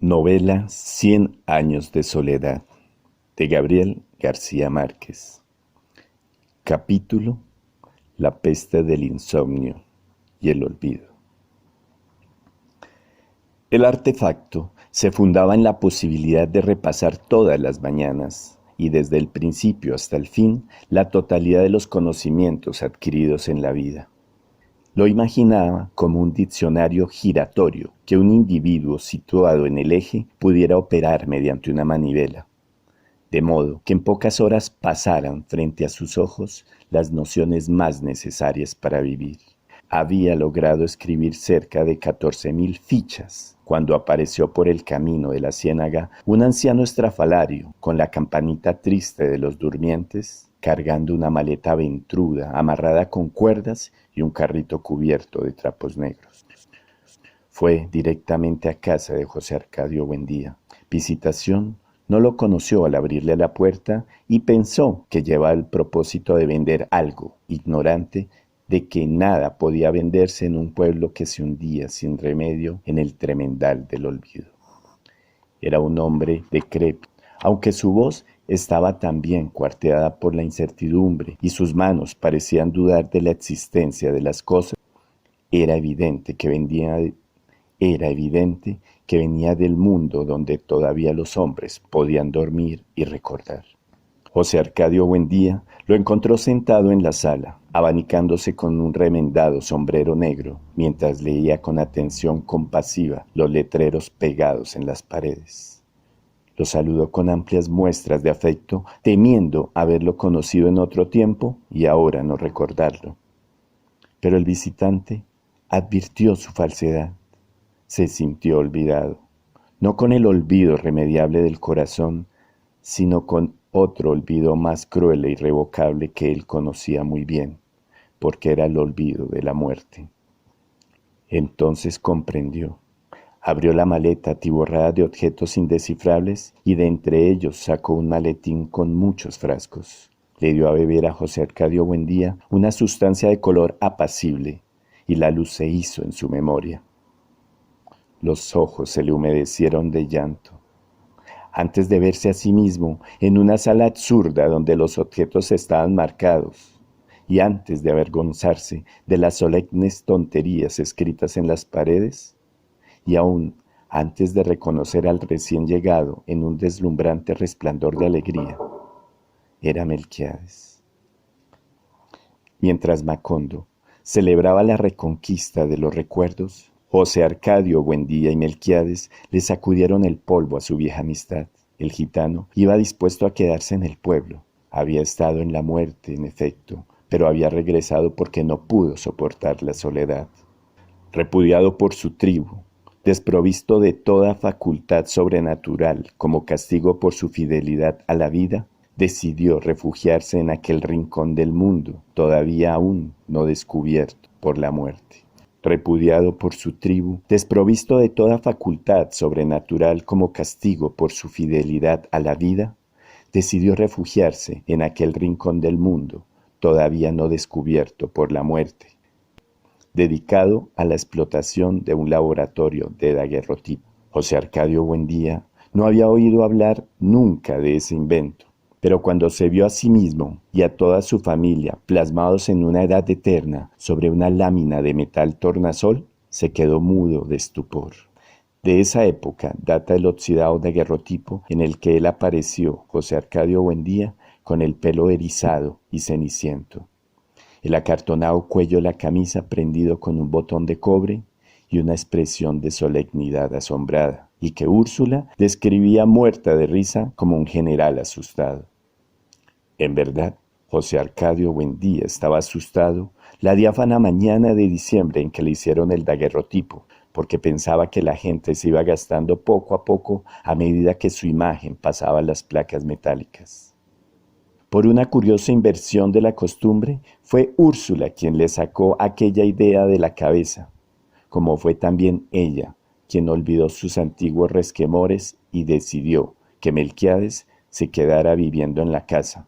Novela 100 años de soledad de Gabriel García Márquez. Capítulo: La peste del insomnio y el olvido. El artefacto se fundaba en la posibilidad de repasar todas las mañanas y desde el principio hasta el fin la totalidad de los conocimientos adquiridos en la vida. Lo imaginaba como un diccionario giratorio que un individuo situado en el eje pudiera operar mediante una manivela, de modo que en pocas horas pasaran frente a sus ojos las nociones más necesarias para vivir. Había logrado escribir cerca de 14.000 fichas cuando apareció por el camino de la ciénaga un anciano estrafalario con la campanita triste de los durmientes, cargando una maleta ventruda amarrada con cuerdas y un carrito cubierto de trapos negros. Fue directamente a casa de José Arcadio Buendía. Visitación no lo conoció al abrirle la puerta y pensó que llevaba el propósito de vender algo, ignorante de que nada podía venderse en un pueblo que se hundía sin remedio en el tremendal del olvido. Era un hombre decrépito, aunque su voz estaba también cuarteada por la incertidumbre y sus manos parecían dudar de la existencia de las cosas. Era evidente que venía del mundo donde todavía los hombres podían dormir y recordar. José Arcadio Buendía lo encontró sentado en la sala, abanicándose con un remendado sombrero negro, mientras leía con atención compasiva los letreros pegados en las paredes. Lo saludó con amplias muestras de afecto, temiendo haberlo conocido en otro tiempo y ahora no recordarlo. Pero el visitante advirtió su falsedad. Se sintió olvidado, no con el olvido irremediable del corazón, sino con otro olvido más cruel e irrevocable que él conocía muy bien, porque era el olvido de la muerte. Entonces comprendió. Abrió la maleta atiborrada de objetos indescifrables y de entre ellos sacó un maletín con muchos frascos. Le dio a beber a José Arcadio Buendía una sustancia de color apacible y la luz se hizo en su memoria. Los ojos se le humedecieron de llanto. Antes de verse a sí mismo en una sala absurda donde los objetos estaban marcados, y antes de avergonzarse de las solemnes tonterías escritas en las paredes, y aún antes de reconocer al recién llegado en un deslumbrante resplandor de alegría, era Melquiades. Mientras Macondo celebraba la reconquista de los recuerdos, José Arcadio Buendía y Melquiades le sacudieron el polvo a su vieja amistad. El gitano iba dispuesto a quedarse en el pueblo. Había estado en la muerte, en efecto, pero había regresado porque no pudo soportar la soledad. Repudiado por su tribu, desprovisto de toda facultad sobrenatural como castigo por su fidelidad a la vida, decidió refugiarse en aquel rincón del mundo, todavía aún no descubierto por la muerte. Repudiado por su tribu, desprovisto de toda facultad sobrenatural como castigo por su fidelidad a la vida, decidió refugiarse en aquel rincón del mundo, todavía no descubierto por la muerte, dedicado a la explotación de un laboratorio de daguerrotipo. José Arcadio Buendía no había oído hablar nunca de ese invento, pero cuando se vio a sí mismo y a toda su familia plasmados en una edad eterna sobre una lámina de metal tornasol, se quedó mudo de estupor. De esa época data el oxidado daguerrotipo en el que él apareció, José Arcadio Buendía, con el pelo erizado y ceniciento, el acartonado cuello de la camisa prendido con un botón de cobre y una expresión de solemnidad asombrada, y que Úrsula describía muerta de risa como un general asustado. En verdad, José Arcadio Buendía estaba asustado la diáfana mañana de diciembre en que le hicieron el daguerrotipo, porque pensaba que la gente se iba gastando poco a poco a medida que su imagen pasaba las placas metálicas. Por una curiosa inversión de la costumbre, fue Úrsula quien le sacó aquella idea de la cabeza, como fue también ella quien olvidó sus antiguos resquemores y decidió que Melquiades se quedara viviendo en la casa,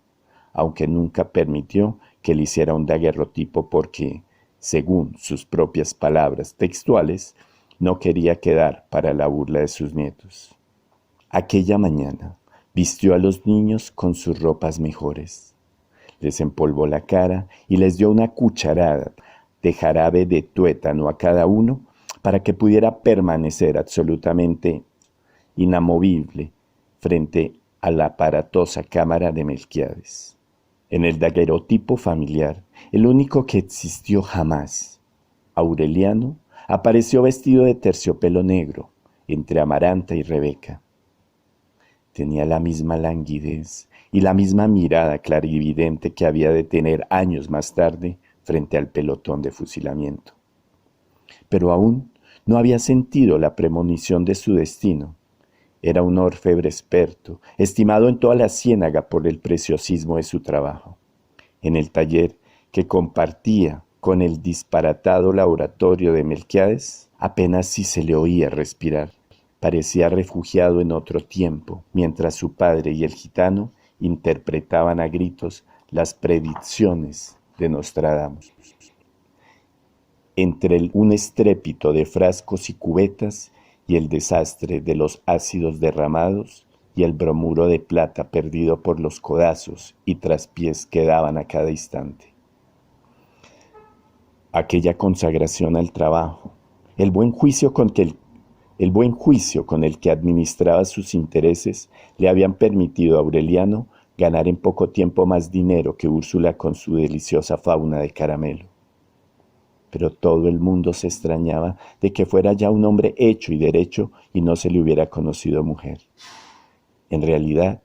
aunque nunca permitió que le hiciera un daguerrotipo porque, según sus propias palabras textuales, no quería quedar para la burla de sus nietos. Aquella mañana vistió a los niños con sus ropas mejores. Les empolvó la cara y les dio una cucharada de jarabe de tuétano a cada uno para que pudiera permanecer absolutamente inamovible frente a la aparatosa cámara de Melquiades. En el daguerrotipo familiar, el único que existió jamás, Aureliano, apareció vestido de terciopelo negro, entre Amaranta y Rebeca. Tenía la misma languidez y la misma mirada clarividente que había de tener años más tarde frente al pelotón de fusilamiento. Pero aún no había sentido la premonición de su destino. Era un orfebre experto, estimado en toda la ciénaga por el preciosismo de su trabajo. En el taller que compartía con el disparatado laboratorio de Melquiades, apenas si se le oía respirar. Parecía refugiado en otro tiempo, mientras su padre y el gitano interpretaban a gritos las predicciones de Nostradamus. Entre un estrépito de frascos y cubetas y el desastre de los ácidos derramados y el bromuro de plata perdido por los codazos y traspiés que daban a cada instante. Aquella consagración al trabajo, el buen juicio con el que administraba sus intereses le habían permitido a Aureliano ganar en poco tiempo más dinero que Úrsula con su deliciosa fauna de caramelo. Pero todo el mundo se extrañaba de que fuera ya un hombre hecho y derecho y no se le hubiera conocido mujer. En realidad,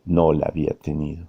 no la había tenido.